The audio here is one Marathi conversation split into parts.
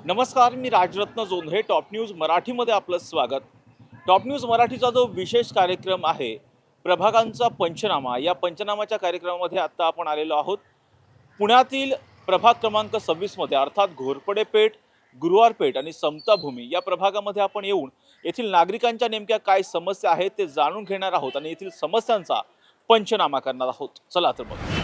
नमस्कार, मी राजरत्न जोंधळे. टॉप न्यूज मराठीमध्ये आपलं स्वागत. टॉप न्यूज मराठीचा जो विशेष कार्यक्रम आहे, प्रभागांचा पंचनामा, या पंचनामाच्या कार्यक्रमामध्ये आत्ता आपण आलेलो आहोत पुण्यातील प्रभाग क्रमांक 26 मध्ये, अर्थात घोरपडे पेठ, गुरुवार पेठ आणि समता भूमी या प्रभागामध्ये आपण येऊन येथील नागरिकांच्या नेमक्या काय समस्या आहेत ते जाणून घेणार आहोत आणि येथील समस्यांचा पंचनामा करणार आहोत. चला तर मग.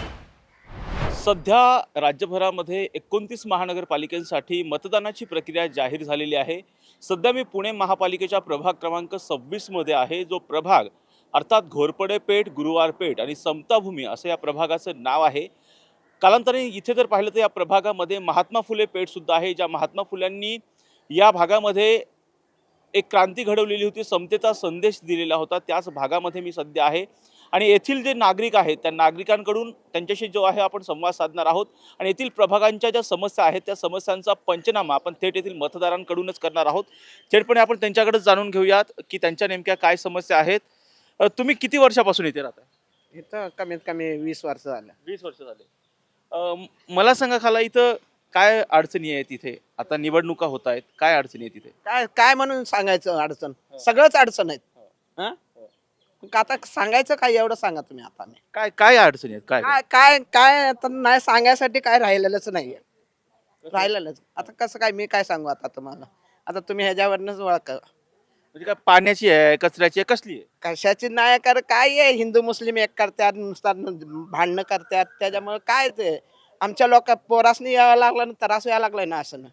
सध्या राज्यभरामध्ये 29 महानगरपालिकांसाठी मतदानाची प्रक्रिया जाहीर झालेली आहे. सध्या मी पुणे महापालिकेच्या प्रभाग क्रमांक 26 मध्ये आहे. जो प्रभाग अर्थात घोरपडे पेठ, गुरुवार पेठ आणि समता भूमी असं या प्रभागाचं नाव आहे. कालांतराने इथे जर पाहिलं तर या प्रभागामध्ये महात्मा फुले पेठ सुद्धा आहे, ज्या महात्मा फुल्यांनी या भागामध्ये एक क्रांती घडवलेली होती, समतेचा संदेश दिलेला होता. त्याच भागामध्ये मी सध्या आहे आणि येथील जे नागरिक आहेत त्या नागरिकांकडून त्यांच्याशी जो आहे आपण संवाद साधणार आहोत आणि येथील प्रभागांच्या ज्या समस्या आहेत त्या समस्यांचा पंचनामा आपण थेट येथील मतदारांकडूनच करणार आहोत. थेटपणे आपण त्यांच्याकडे जाणून घेऊयात की त्यांच्या नेमक्या काय समस्या आहेत. तुम्ही किती वर्षापासून इथे राहता? इथं कमीत कमी 20 वर्ष झालं. 20 वर्ष झाले. मला सांगा खाला, इथं काय अडचणी आहेत? इथे आता निवडणुका होत आहेत, काय अडचणी आहेत इथे? काय काय म्हणून सांगायचं अडचण? सगळंच अडचण आहेत. हं? मग आता सांगायचं काय एवढं सांगा तुम्ही आता मी. काय काय अडचणी आहेत? काय काय काय काय आता नाही सांगायसाठी काय राहिलेलंच नाहीये. राहिलेलंच. आता कसं काय मी काय सांगू आता तुम्हाला? आता तुम्ही ह्याच्यावरनच ओळखा. म्हणजे काय, पाण्याची आहे, कचऱ्याची आहे, कसली आहे? कशाची नाही कर काय आहे, हिंदू मुस्लिम एक करतात, नुसतात भांडणं करतात, त्याच्यामुळे काय ते आमच्या लोक पोरासनी यावं लागलं ना, त्रास यायला लागलाय ना असं.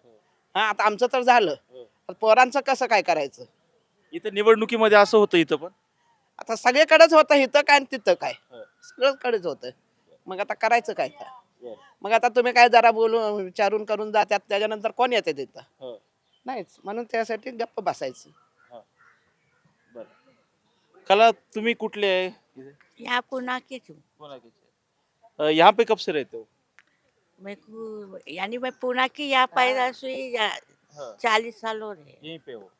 हा आता आमचं तर झालं, तर पोरांचं कसं काय करायचं? इथं निवडणुकीमध्ये असं होतं इथं पण. आता सगळीकडेच होतं, इथं काय आणि तिथं काय, सगळीकडेच होतं. मग आता करायचं काय तर? मग आता तुम्ही काय जरा बोलून विचारून करून जात्यात, त्याच्यानंतर कोण येते तिथं? नाहीच. म्हणून त्यासाठी गप्प बसायचं. कला, तुम्ही कुठले आहे इथे? यहाँ पुणे के हूँ। पुणे के? यहाँ पे कब से रहते हो? मैं को यानी मैं पुणे की यहाँ पैदा हुई 40 साल हो रहे। यहीं पे हो?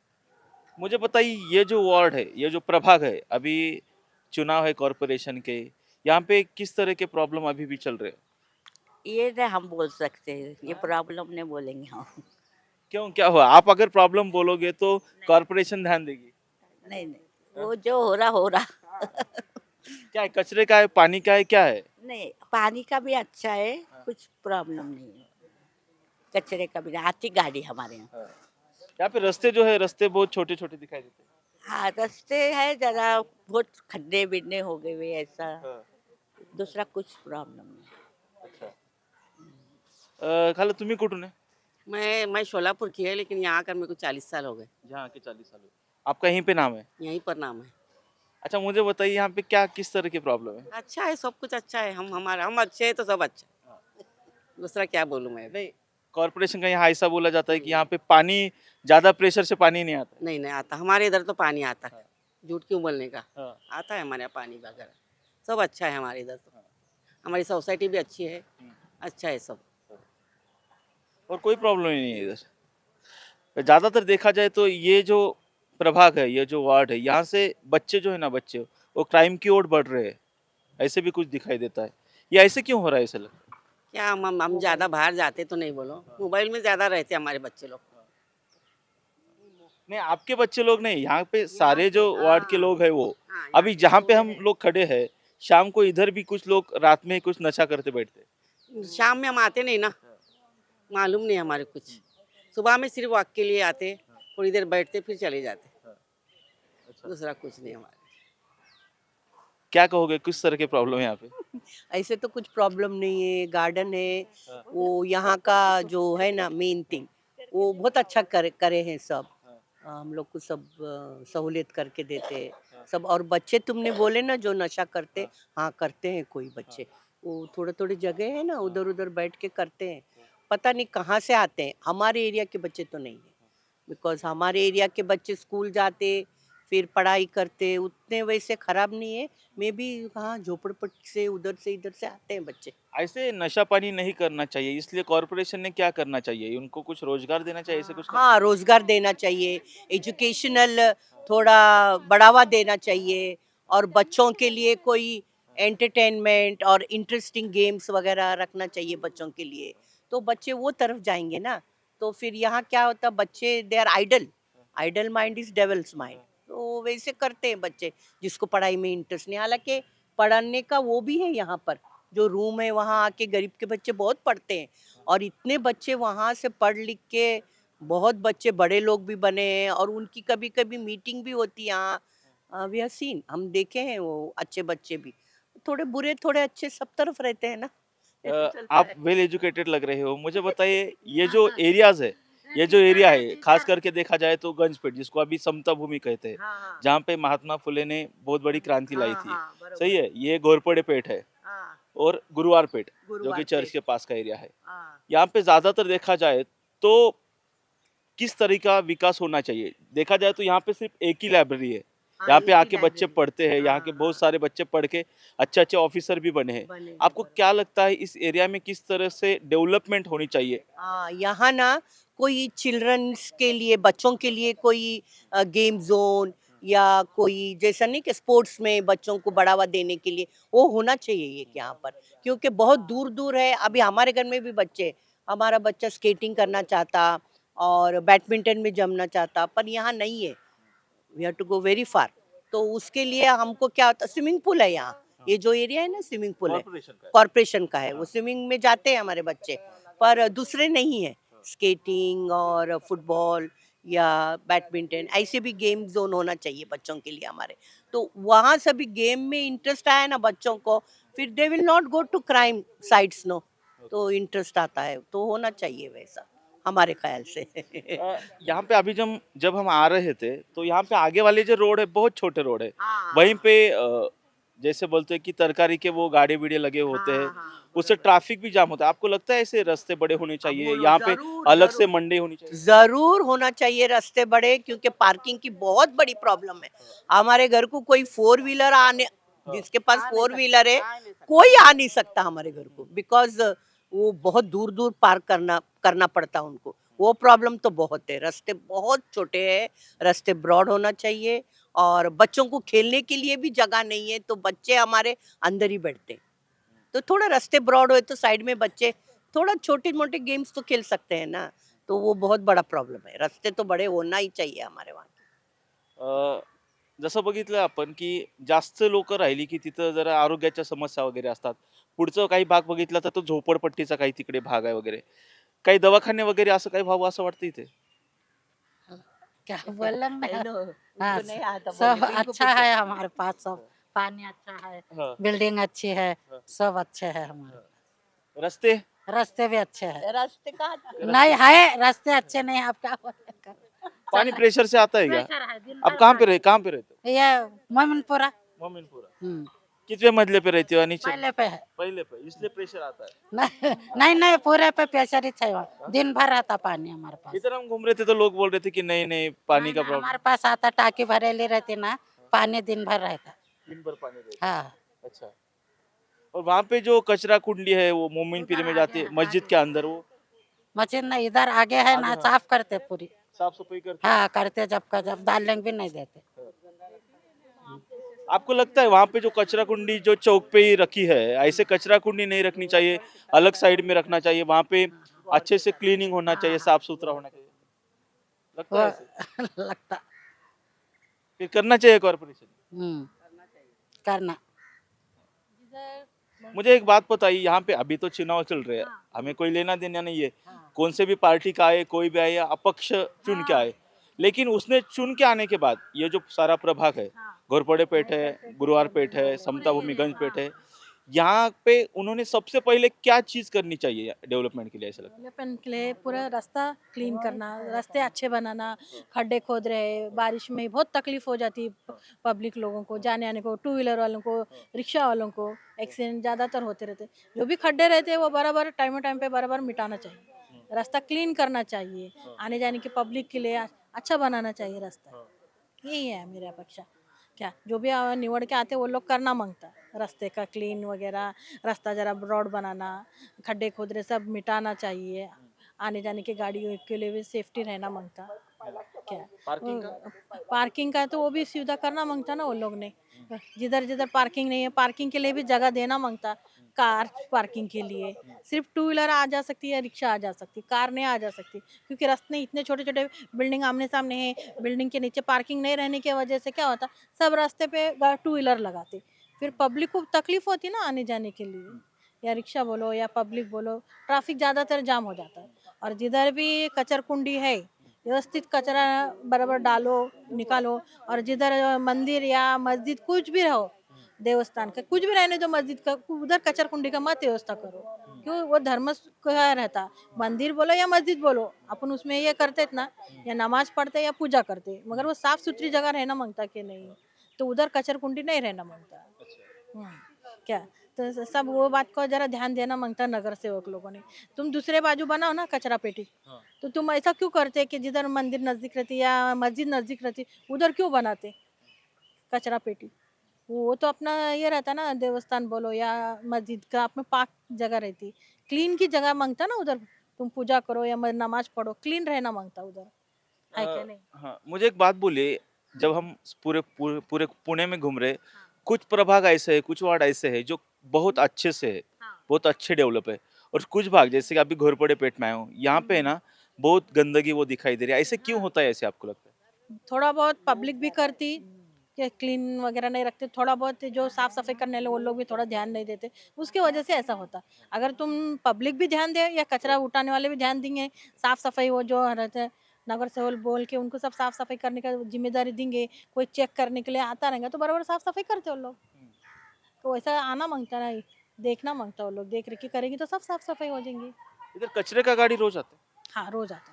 मुझे बताइए, ये जो वार्ड है, ये जो प्रभाग है, अभी चुनाव है कॉरपोरेशन के, यहाँ पे किस तरह के प्रॉब्लम अभी भी चल रहे हैं? ये नहीं हम बोल सकते, ये प्रॉब्लम नहीं बोलेंगे हम। क्यों, क्या हुआ? आप अगर प्रॉब्लम बोलोगे तो कॉरपोरेशन ध्यान देगी? नहीं नहीं, वो जो हो रहा क्या है, कचरे का है, पानी का है, क्या है? नहीं, पानी का भी अच्छा है, कुछ प्रॉब्लम नहीं है। कचरे का भी नहीं, आती गाड़ी हमारे यहाँ। यहाँ पे रास्ते जो है, रास्ते बहुत छोटे छोटे दिखाई देते हैं। हाँ, रास्ते है जरा बहुत खड्डे बिड्डे हो गए हुए ऐसा, दूसरा कुछ प्रॉब्लम नहीं। अच्छा. खाला, तुम्ही कुठून आहे? मैं शोलापुर की है, लेकिन यहाँ आकर मेरे को 40 साल हो गए। यहाँ के 40 साल हुए. आपका यहीं पे नाम है? यहीं पर नाम है। अच्छा, मुझे बताइए यहाँ पे क्या किस तरह की प्रॉब्लम है? अच्छा है, सब कुछ अच्छा है। हम अच्छे हैं तो सब अच्छा। दूसरा क्या बोलूँ मैं? नहीं, कॉर्पोरेशन का यहाँ ऐसा बोला जाता है कि यहाँ पे पानी ज्यादा प्रेशर से पानी नहीं आता. नहीं नहीं आता, हमारे इधर तो पानी आता है। झूठ क्यों बोलने का? हाँ. आता है हमारे यहाँ पानी वगैरह, सब अच्छा है हमारे इधर तो। हमारी सोसाइटी भी अच्छी है, अच्छा है सब। और कोई प्रॉब्लम ही नहीं है इधर. ज्यादातर देखा जाए तो ये जो प्रभाग है, ये जो वार्ड है, यहाँ से बच्चे जो है ना, बच्चे वो क्राइम की ओर बढ़ रहे हैं, ऐसे भी कुछ दिखाई देता है. ये ऐसे क्यों हो रहा है ऐसा लगता है? क्या हम ज़्यादा बाहर जाते तो नहीं बोलो, मोबाइल में ज़्यादा रहते हमारे बच्चे लोग। नहीं, आपके बच्चे लोग नहीं, यहाँ पे सारे जो वार्ड के लोग हैं वो. हाँ, अभी जहाँ पे हम लोग खड़े हैं, शाम को इधर भी कुछ लोग रात में कुछ नशा करते बैठते हैं. शाम में हम आते नहीं ना, मालूम नहीं हमारे कुछ। सुबह में सिर्फ वॉक के लिए आते, थोड़ी देर बैठते फिर चले जाते, दूसरा कुछ नहीं हमारे। क्या कहोगे, किस तरह के प्रॉब्लम है यहाँ पे? ऐसे तो कुछ प्रॉब्लम नहीं है, गार्डन है, वो यहाँ का जो है ना मेन थिंग, वो बहुत अच्छा करे हैं सब। हम लोग को सब सहूलियत करके देते हैं सब। और बच्चे तुमने बोले ना जो नशा करते, हाँ करते हैं कोई बच्चे, वो थोड़े थोड़े जगह है ना उधर उधर बैठ के करते हैं। पता नहीं कहाँ से आते हैं, हमारे एरिया के बच्चे तो नहीं है, बिकॉज हमारे एरिया के बच्चे स्कूल जाते फिर पढ़ाई करते, उतने वैसे खराब नहीं है। मे भी कहाँ झोपड़पट्टी से इधर से आते हैं बच्चे। ऐसे नशा पानी नहीं करना चाहिए, इसलिए कॉर्पोरेशन ने क्या करना चाहिए? उनको कुछ रोजगार देना चाहिए, ऐसे कुछ हाँ, रोजगार देना चाहिए, एजुकेशनल थोड़ा बढ़ावा देना चाहिए, और बच्चों के लिए कोई एंटरटेनमेंट और इंटरेस्टिंग गेम्स वगैरह रखना चाहिए बच्चों के लिए, तो बच्चे वो तरफ जाएंगे ना। तो फिर यहाँ क्या होता, बच्चे they are idle, idle mind is devil's mind, तो वैसे करते हैं बच्चे जिसको पढ़ाई में इंटरेस्ट नहीं। हालांकि पढ़ने का वो भी है यहाँ पर, जो रूम है वहाँ आके गरीब के बच्चे बहुत पढ़ते हैं, और इतने बच्चे वहाँ से पढ़ लिख के बहुत बच्चे बड़े लोग भी बने हैं, और उनकी कभी कभी मीटिंग भी होती है यहाँ। वी हैव सीन, हम देखे हैं वो अच्छे बच्चे भी, थोड़े बुरे थोड़े अच्छे सब तरफ रहते हैं ना। ऐसे चलता आप है। वेल एजुकेटेड लग रहे हो, मुझे बताइए ये जो एरियाज है, ये जो एरिया है खास करके देखा जाए तो गंजपेट, जिसको अभी समता भूमि कहते हैं, हाँ हाँ जहाँ पे महात्मा फुले ने बहुत बड़ी क्रांति लाई हाँ थी, हाँ, बरोबर। सही है, ये घोरपड़े पेट है हाँ और गुरुवार पेट जो कि गुरुवार चर्च पेट। के पास का एरिया है। हाँ यहाँ पे ज्यादातर देखा जाए तो किस तरह का विकास होना चाहिए? देखा जाए तो यहाँ पे सिर्फ एक ही लाइब्रेरी है, हाँ, यहाँ एक पे ही आके बच्चे लाइब्रेरी। पढ़ते हैं, यहाँ के हाँ, बहुत हाँ। सारे बच्चे पढ़ के अच्छे अच्छे ऑफिसर भी बने हैं। बने हैं, आपको बरोबर। क्या लगता है इस एरिया में किस तरह से डेवलपमेंट होनी चाहिए? हाँ, यहाँ ना कोई चिल्ड्रंस के लिए, बच्चों के लिए कोई गेम जोन, या कोई जैसा नहीं कि स्पोर्ट्स में बच्चों को बढ़ावा देने के लिए वो होना चाहिए ये यहाँ पर, क्योंकि बहुत दूर दूर है। अभी हमारे घर में भी बच्चे, हमारा बच्चा स्केटिंग करना चाहता और बैडमिंटन में जमना चाहता, पर यहाँ नहीं है, we have to go very far. तो उसके लिए हमको क्या होता, स्विमिंग पूल है यहाँ, ये जो एरिया है ना स्विमिंग पूल है, कॉर्पोरेशन का है। कॉरपोरेशन का है, वो स्विमिंग में जाते हैं हमारे बच्चे, पर दूसरे नहीं है। स्केटिंग और फुटबॉल या बैडमिंटन, ऐसे भी गेम जोन होना चाहिए बच्चों के लिए हमारे। तो वहाँ सभी गेम में इंटरेस्ट आया ना बच्चों को, फिर they will not go to crime sites, no, तो इंटरेस्ट आता है, तो होना चाहिए वैसा हमारे ख्याल से। यहाँ पे अभी जब हम आ रहे थे तो यहाँ पे आगे वाले जो रोड है बहुत छोटे रोड है, हाँ, वहीं पे जैसे बोलते हैं कि तरकारी के वो गाड़ी बीड़े लगे होते हैं, हाँ, उससे ट्रैफिक भी जाम होता है। आपको लगता है ऐसे रास्ते बड़े होने चाहिए, बोलो, यहाँ पे जरूर, अलग से जरूर। मंडी होनी चाहिए? जरूर होना चाहिए रास्ते बड़े, क्योंकि पार्किंग की बहुत बड़ी प्रॉब्लम है। हमारे घर को कोई फोर व्हीलर आने, जिसके पास फोर व्हीलर है कोई आ नहीं सकता हमारे घर को, बिकॉज वो बहुत दूर दूर पार्क करना करना पड़ता उनको। वो प्रॉब्लम तो बहुत है, रास्ते बहुत छोटे हैं, रास्ते ब्रॉड होना चाहिए, और बच्चों को खेलने के लिए भी जगह नहीं है, तो बच्चे हमारे अंदर ही बैठते हैं। तो थोड़ा रास्ते ब्रॉड हो तो साइड में बच्चे थोड़ा छोटे मोटे गेम्स तो खेल सकते हैं ना, तो वो बहुत बड़ा प्रॉब्लम है। रास्ते तो बड़े होना ही चाहिए हमारे वहाँ। अ, जसं बघितलं आपण की जास्त लोक राहिली की तिथं जरा आरोग्याच्या समस्या वगैरे असतात. पुढचं काही भाग बघितला तर तो झोपडपट्टीचा काही तिकडे भाग आहे वगैरे. काही दवाखाने वगैरे असं काही व्हावं असं वाटतं इथे? क्या बोलना मैं हेलो, हाँ, उनको नहीं आता सब बोलने, इनको अच्छा पूछो। है हमारे पास, सब पानी अच्छा है, हाँ, बिल्डिंग अच्छी है, हाँ। सब अच्छे है हमारे, रस्ते रास्ते भी अच्छे हैं। रास्ते कहाँ नहीं है, रास्ते अच्छे नहीं, आप क्या बोलेंगे? पानी प्रेशर से आता है क्या? प्रेशर है, दिन आप भर कहाँ पे रहते हो? ये मोमिनपुरा, मोमिनपुरा। हम्म, कितने मंजिले पे रहती हो? नीचे पहले पे है। पहले पे, इसलिए प्रेशर आता है। नहीं नहीं नहीं, पूरे पे प्रेशर ही है वहाँ। दिन भर रहता पानी हमारे पास। इधर हम घूम रहे थे तो लोग बोल रहे थे कि नहीं नहीं पानी नहीं, का नहीं, प्रॉब्लम, हमारे पास आता, टाकी भरेली रहती ना, पानी दिन भर रहता। दिन भर पानी रहता है। हाँ, अच्छा। और वहाँ पे जो कचरा कुंडी है वो मोमिनपुरी में उधर जाती है, आगे, मस्जिद के अंदर, वो मशीन नहीं, इधर आगे है आगे, ना, हाँ। साफ करते पूरी। साफ सफाई करते हाँ करते, जब का जब डालने भी नहीं देते। हैं। आपको लगता है वहाँ पे जो कचरा कुंडी जो चौक पे ही रखी है, ऐसे कचरा कुंडी नहीं रखनी चाहिए, अलग साइड में रखना चाहिए, वहाँ पे अच्छे से क्लीनिंग होना चाहिए, साफ सुथरा होना चाहिए, लगता है ऐसे? लगता। फिर करना चाहिए कॉर्पोरेशन। करना। मुझे एक बात बताइए, यहाँ पे अभी तो चुनाव चल रहे हैं, हमें कोई लेना देना नहीं है, कौन से भी पार्टी का आए, कोई भी आए, या अपक्ष चुन के आए, लेकिन उसने चुन के आने के बाद ये जो सारा प्रभाग है, घोरपड़े पेठ है, गुरुवार पेठ है, समता भूमिगंज पेठ है, यहाँ पे उन्होंने सबसे पहले क्या चीज करनी चाहिए डेवलपमेंट के लिए, ऐसा लगता डेवलपमेंट के लिए पूरा रास्ता क्लीन करना, रास्ते अच्छे बनाना। खड्डे खोद रहे, बारिश में बहुत तकलीफ हो जाती है पब्लिक लोगों को, जाने आने को, टू व्हीलर वालों को, रिक्शा वालों को। एक्सीडेंट ज़्यादातर होते रहते, जो भी खड्डे रहते हैं वो बराबर टाइम पे बराबर मिटाना चाहिए, रास्ता क्लीन करना चाहिए, आने जाने की पब्लिक के लिए अच्छा बनाना चाहिए रास्ता। यही है मेरी अपेक्षा। क्या जो भी निवड़ के आते वो लोग करना मांगता, रास्ते का क्लीन वगैरह, रास्ता जरा ब्रॉड बनाना, खड्डे खोदरे सब मिटाना चाहिए, आने जाने की गाड़ियों के लिए भी सेफ्टी रहना मांगता। क्या पार्किंग का? पार्किंग का तो वो भी सुविधा करना मांगता ना वो लोग ने, जिधर जिधर पार्किंग नहीं है, पार्किंग के लिए भी जगह देना मांगता, कार पार्किंग के लिए सिर्फ टू व्हीलर आ जा सकती है, रिक्शा आ जा सकती, कार नहीं आ जा सकती, क्योंकि रास्ते इतने छोटे छोटे बिल्डिंग आमने सामने है, बिल्डिंग के नीचे पार्किंग नहीं रहने की वजह से क्या होता, सब रास्ते पे टू व्हीलर लगाते, फिर पब्लिक को तकलीफ होती ना आने जाने के लिए, या रिक्शा बोलो या पब्लिक बोलो, ट्रैफिक ज़्यादातर जाम हो जाता है। और जिधर भी कचर कुंडी है, व्यवस्थित कचरा बराबर डालो, निकालो, और जिधर मंदिर या मस्जिद कुछ भी रहो, देवस्थान का कुछ भी रहने दो, मस्जिद का उधर कचर कुंडी का मत व्यवस्था करो, क्यों वो धर्म का रहता, मंदिर बोलो या मस्जिद बोलो, अपन उसमें ये करते ना, या नमाज पढ़ते या पूजा करते, मगर वो साफ सुथरी जगह रहना मांगता कि नहीं, तो उधर कचर कुंडी नहीं रहना मांगता। हम्म, क्या तो सब वो बात को जरा ध्यान देना मांगता नगर सेवक लोगों ने। तुम दूसरे बाजू बनाओ ना कचरा पेटी, तो तुम ऐसा क्यों करते कि जिधर मंदिर नजदीक रहती या मस्जिद नजदीक रहती उधर क्यों बनाते कचरा पेटी? वो तो अपना ये रहता ना, देवस्थान बोलो या मस्जिद का अपना पाक जगह रहती, क्लीन की जगह मांगता ना उधर, तुम पूजा करो या नमाज पढ़ो, क्लीन रहना मांगता उधर, है क्या नहीं? हाँ, मुझे एक बात बोलिए, जब हम पूरे पूरे पूरे पुणे में घूम रहे, कुछ प्रभाग ऐसे है, कुछ वार्ड ऐसे है जो बहुत अच्छे से है, बहुत अच्छे डेवलप है, और कुछ भाग जैसे कि अभी घोरपड़े पेट में आया हूँ, यहाँ पे है ना बहुत गंदगी वो दिखाई दे रही है। ऐसे क्यों होता है, ऐसे आपको लगता है? थोड़ा बहुत पब्लिक भी करती कि क्लीन वगैरह नहीं रखते, थोड़ा बहुत जो साफ सफाई करने वाले वो लोग भी थोड़ा ध्यान नहीं देते, उसकी वजह से ऐसा होता। अगर तुम पब्लिक भी ध्यान दे या कचरा उठाने वाले भी ध्यान देंगे, साफ सफाई वो जो रहते हैं नगर सेवक बोल के उनको सब साफ सफाई करने का जिम्मेदारी देंगे, कोई चेक करने के लिए आता रहेगा तो बराबर साफ सफाई करते वो लोग। तो वैसा आना मांगता नहीं, देखना मांगता वो लोग, देख रेखी करेंगे तो सब साफ सफाई हो जाएंगी। इधर कचरे का गाड़ी रोज आता है? हाँ रोज आता,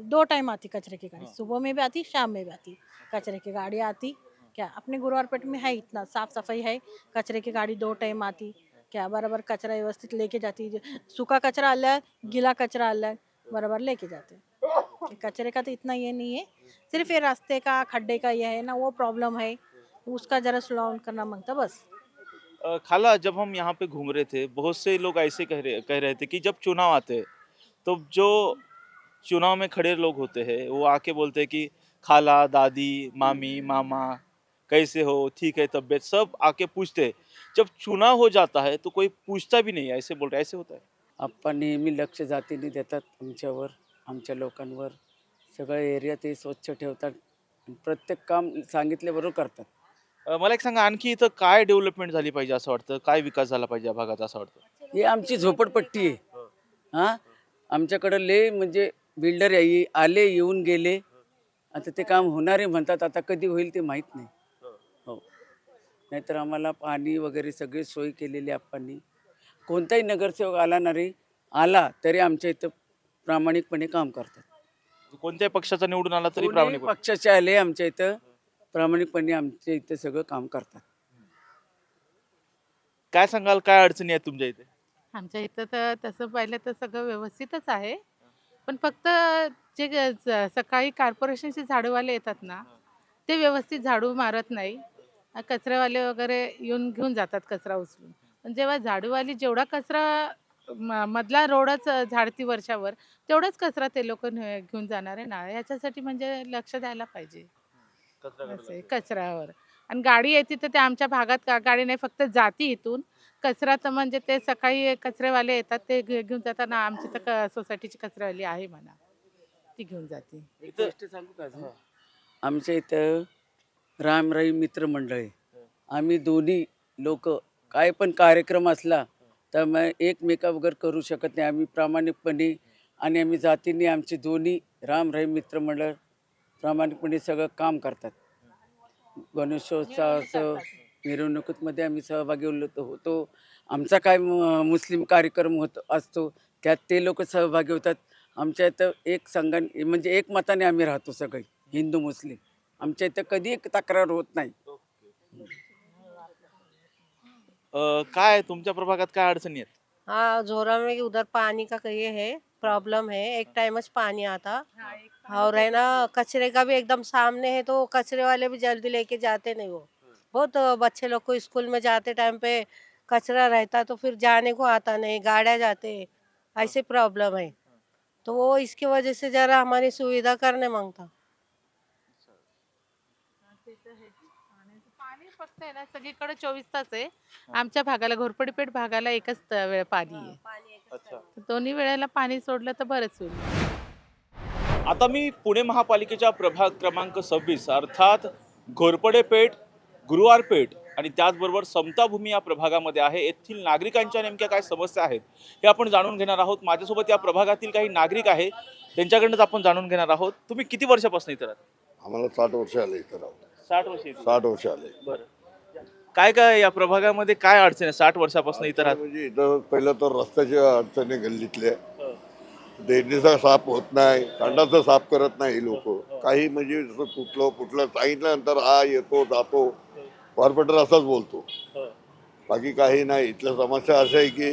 2 टाइम आती कचरे की गाड़ी, सुबह में भी आती शाम में भी आती, कचरे की गाड़ी आती। क्या अपने गुरुवारपेट में है इतना साफ सफाई है, कचरे की गाड़ी 2 टाइम आती, क्या बराबर कचरा व्यवस्थित लेके जाती, सूखा कचरा अलग गीला कचरा अलग बराबर लेके जाते। ये कचरे का तो इतना ये नहीं है, सिर्फ ये रास्ते का खड्डे का ये है ना, वो प्रॉब्लम है, उसका जरा स्लो डाउन करना मांगता बस। खाला, जब हम यहाँ पे घूम रहे थे, बहुत से लोग ऐसे कह रहे थे कि जब चुनाव आते हैं तो जो चुनाव में खड़े लोग होते हैं वो आके बोलते हैं कि खाला, दादी, मामी, मामा कैसे हो, ठीक है तबीयत, सब आके पूछते हैं। जब चुनाव हो जाता है तो कोई पूछता भी नहीं है, ऐसे बोल रहे, ऐसे होता है? आप्पा नेहमी लक्ष जातीने देतात आमच्यावर, आमच्या लोकांवर. सगळं एरिया ते स्वच्छ ठेवतात. प्रत्येक काम सांगितल्याबरोबर करतात. मला एक सांगा, आणखी इथं काय डेव्हलपमेंट झाली पाहिजे असं वाटतं, काय विकास झाला पाहिजे या भागात असं वाटतं? ही आमची झोपडपट्टी आहे. हां, आमच्याकडं लय म्हणजे बिल्डर आले, येऊन गेले. आता ते काम होणार आहे म्हणतात, आता कधी होईल ते माहीत नाही. हो, नाहीतर आम्हाला पाणी वगैरे सगळी सोय केलेली आहे आप्पांनी. कोणताही नगरसेवक आला ना रे, आला तरी आमच्या इथं प्रामाणिकपणे काम करतात. कोणत्याही पक्षाचा निवडून आला तरी कोणीही प्रामाणिक पक्षाचे आले आमच्या इथं प्रामाणिकपणे आमच्या इथं सगळं काम करतात. काय सांगाल, काय अडचणी आहेत तुमच्या इथे? आमच्या इथं तर तसं पाहिलं तर सगळं व्यवस्थितच आहे, पण फक्त जे सकाळी कॉर्पोरेशनचे झाडूवाले येतात ना, ते व्यवस्थित झाडू मारत नाही. कचरेवाले वगैरे येऊन घेऊन जातात कचरा उचलून, पण जेव्हा झाडूवाली जेवढा कचरा मधला रोडच झाडती वर्षावर, तेवढाच कचरा ते लोक घेऊन जाणार आहे ना, याच्यासाठी म्हणजे लक्ष द्यायला पाहिजे असं आहे कचऱ्यावर. आणि गाडी येते तर ते आमच्या भागात गाडी नाही, फक्त जाती इथून कचरा, तर म्हणजे ते सकाळी कचरेवाले येतात ते घेऊन जातात ना, आमची तर सोसायटीची कचरेवाली आहे म्हणा, ती घेऊन जाते. एक गोष्ट सांगू का अजून? आमच्या इथं रामराई मित्र मंडळ आहे. आम्ही दोन्ही लोक काय पण कार्यक्रम असला तर मग एकमेका वगैरे करू शकत नाही. आम्ही प्रामाणिकपणे आणि आम्ही जातीने आमचे दोन्ही रामराई मित्र मंडळ प्रामाणिकपणे सगळं काम करतात. गणेशोत्सवाचं मिरवणुकीमध्ये आम्ही सहभागी होतो. आमचा काय मुस्लिम कार्यक्रम असतो त्यात ते लोक सहभागी होतात. आमच्या इथं एक संघाने म्हणजे एक मताने आम्ही राहतो सगळे हिंदू मुस्लिम. आमच्या इथं कधी एक तक्रार होत नाही. काय तुमच्या प्रभागात काय अडचणी आहेत? हाँ, झोरा में उधर पानी का ये है, प्रॉब्लम है, एक टाइमच पानी आता, और है ना कचरे का भी एकदम सामने है, तो कचरे वाले भी जल्दी लेके जाते नहीं वो। बहुत बच्चे लोग को स्कूल में जाते टाइम पे कचरा रहता तो फिर जाने को आता नहीं, गाड़ियाँ जाते, ऐसे प्रॉब्लम है। तो वो इसकी वजह से जरा हमारी सुविधा करने मांगता। फक्त आहे ना सगळीकडे 24 तास आहे. आमच्या भागाला घोरपडीपेठ भागाला एकच वेळ पाणी आहे. अच्छा. दोन्ही वेळेला पाणी सोडलं तर बरंच होईल. आता मी पुणे महापालिकेच्या प्रभाग क्रमांक 26 अर्थात घोरपडे पेठ, गुरुवार पेठ आणि त्याचबरोबर समताभूमी या प्रभागामध्ये आहे. येथील नागरिकांच्या नेमक्या काय समस्या आहेत हे आपण जाणून घेणार आहोत. माझ्यासोबत या प्रभागातील काही नागरिक आहे, त्यांच्याकडनंच आपण जाणून घेणार आहोत. तुम्ही किती वर्षापासून इथं राहता? आम्हाला 60 वर्ष आले इथं राहून. 60 वर्ष इथे. 60 वर्ष आले. बरं. काय काय या प्रभागामध्ये काय अडचण आहे 60 वर्षापासून इथं राहत? म्हणजे इथं पहिलं तर रस्त्याच्या अडचणी गल्लीतल्या, ड्रेनेजचा साफ होत नाही, संडासं साफ करत नाही लोक. काही म्हणजे जसं कुठलं सांगितल्यानंतर हा येतो जातो, कॉर्पोरेटर असाच बोलतो, बाकी काही नाही. इथल्या समस्या असं आहे की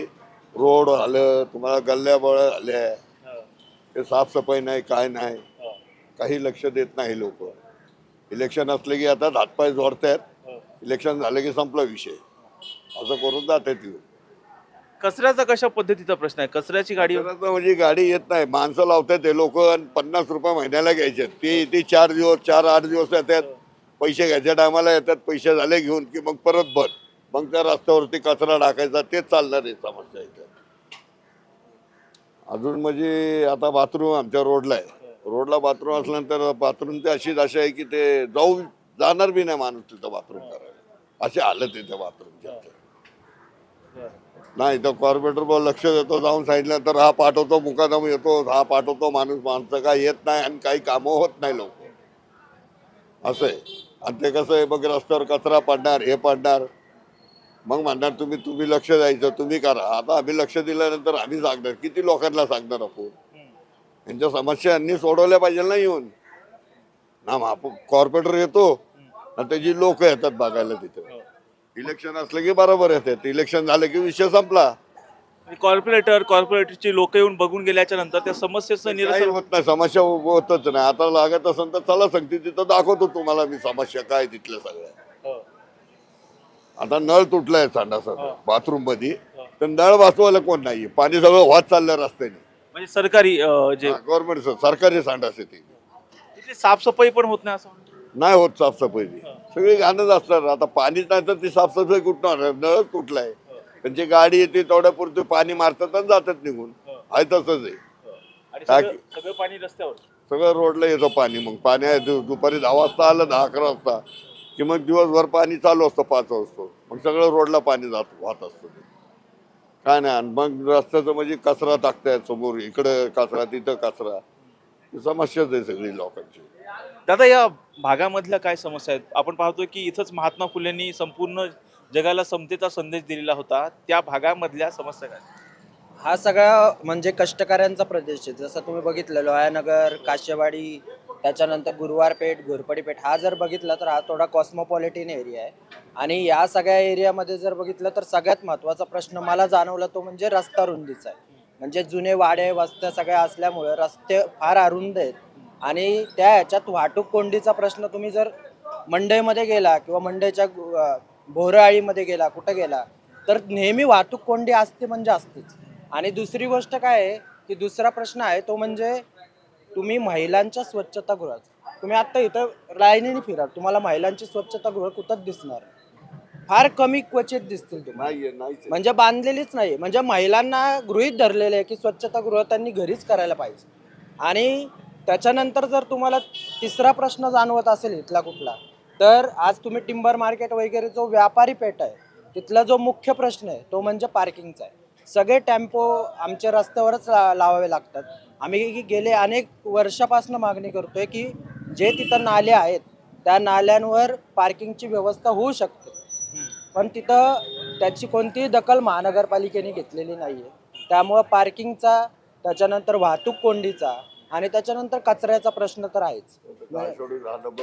रोड आलं, तुम्हाला गल्ल्या बळ आल्या, ते साफसफाई नाही, काय नाही, काही लक्ष देत नाही लोक. इलेक्शन असले की आता हातपाय जोडतात, इलेक्शन झालं की संपला विषय, असं करून जातात ती. कचऱ्याचा कशा पद्धतीचा प्रश्न आहे? कचऱ्याची गाडी म्हणजे गाडी येत नाही, माणसं लावतात ते लोक, आणि 50 रुपये महिन्याला घ्यायचे. ते 4 दिवस 4-8 दिवस येतात, पैसे घ्यायच्या टायमाला येतात, पैसे झाले घेऊन की मग परत बंद. मग त्या रस्त्यावरती कचरा टाकायचा, तेच चालणार आहे समस्या इथं. अजून म्हणजे आता बाथरूम आमच्या रोडला आहे, रोडला बाथरूम असल्यानंतर बाथरूमची अशीच अशी आहे की ते जाणार बी नाही माणूस तिथं बाथरूम करायला, अशी हालत आहे त्या बाथरूमची. नाही तर कॉर्पोरेटर लक्ष देतो, जाऊन सांगितल्यानंतर हा पाठवतो, मुकादम येतो, हा पाठवतो माणूस, माणसं काय येत नाही आणि काही कामं होत नाही लोक, असं आहे. आणि ते कसं आहे, मग रस्त्यावर कचरा पडणार, हे पडणार, मग म्हणणार तुम्ही लक्ष द्यायचं, तुम्ही करा. आता आम्ही लक्ष दिल्यानंतर आम्ही सांगणार, किती लोकांना सांगणार आपण? यांच्या समस्या यांनी सोडवल्या पाहिजे ना येऊन ना. कॉर्पोरेटर येतो आणि त्याची लोक येतात बघायला तिथं. इलेक्शन असलं की बरोबर येतात, इलेक्शन झालं की विषय संपला. कॉर्पोरेटरची लोक येऊन बघून गेल्याच्या नंतर त्या समस्येचं काही निरसन होत नाही, समस्या होतच नाही. आता लागत असेल तर चला सांगते, तिथं दाखवतो तुम्हाला मी समस्या काय तिथल्या सगळ्या. आता नळ तुटलाय संडासाचा बाथरूम मध्ये, तर नळ वाचवायला कोण नाहीये, पाणी सगळं वाहत चाललंय रस्त्याने. म्हणजे सरकारी जे गव्हर्नमेंट सरकारी संडास आहे ती. तिथली साफसफाई पण होत नाही असं म्हणतात. नाही होत साफसफाई, सगळी घाणच असतात. आता पाणीच नाही तर ती साफसफाई कुठं होणार? नळ तुटलाय, त्यांची गाडी येते तेवढ्यापुरते पाणी मारतात आणि जातात निघून, आहे तसंच आहे. आणि काय सगळं पाणी रस्त्यावर. सगळं रोडला येतं पाणी. मग पाणी आहे दुपारी 10 वाजता आलं, 10-11 वाजता की मग दिवसभर पाणी चालू असतं, 5 वाजता मग सगळं रोडला पाणी वाहत असतं ते. काय नाही. आणि मग रस्त्याचं म्हणजे कचरा टाकतायत समोर, इकडं कचरा तिथं कचरा, समस्याच आहे सगळी लोकांची. दादा, या भागामधल्या काय समस्या आहेत? आपण पाहतोय की इथंच महात्मा फुलेंनी संपूर्ण जगाला समतेचा संदेश दिलेला होता. त्या भागामधल्या समस्या काय? हा सगळा म्हणजे कष्टकऱ्यांचा प्रदेश आहे. जसं तुम्ही बघितलं लोहानगर, काशेवाडी, त्याच्यानंतर गुरुवारपेठ, घोरपडीपेठ, हा जर बघितला तर हा थोडा कॉस्मोपॉलिटिन एरिया आहे. आणि या सगळ्या एरियामध्ये जर बघितलं तर सगळ्यात महत्त्वाचा प्रश्न मला जाणवला तो म्हणजे रस्ता रुंदीचा आहे. म्हणजे जुने वाडे वस्त्या सगळ्या असल्यामुळे रस्ते फार अरुंद आहेत. आणि त्या ह्याच्यात वाहतूक कोंडीचा प्रश्न, तुम्ही जर मंडईमध्ये गेला किंवा मंडईच्या बोरआळीमध्ये गेला, कुठं गेला तर नेहमी वाहतूक कोंडी असते म्हणजे असतेच. आणि दुसरी गोष्ट काय आहे की दुसरा प्रश्न आहे तो म्हणजे तुम्ही महिलांच्या स्वच्छतागृहाचा, तुम्ही आता इथं लाईनीने फिरा, तुम्हाला महिलांची स्वच्छतागृह कुठंच दिसणार, फार कमी क्वचित दिसतील तुम्हाला. म्हणजे बांधलेलीच नाही. म्हणजे महिलांना गृहीत धरलेले आहे की स्वच्छतागृह त्यांनी घरीच करायला पाहिजे. आणि त्याच्यानंतर जर तुम्हाला तिसरा प्रश्न जाणवत असेल इथला कुठला, तर आज तुम्ही टिंबर मार्केट वगैरे जो व्यापारी पेठ आहे तिथला जो मुख्य प्रश्न आहे तो म्हणजे पार्किंगचा आहे. सगळे टेम्पो आमच्या रस्त्यावरच लावावे लागतात. आम्ही गेले अनेक वर्षापासून मागणी करतोय की जे तिथं नाले आहेत त्या नाल्यांवर पार्किंगची व्यवस्था होऊ शकते, पण तिथं त्याची कोणतीही दखल महानगरपालिकेने घेतलेली नाही आहे. त्यामुळं पार्किंगचा, त्याच्यानंतर वाहतूक कोंडीचा आणि त्याच्यानंतर कचऱ्याचा प्रश्न तर आहेच.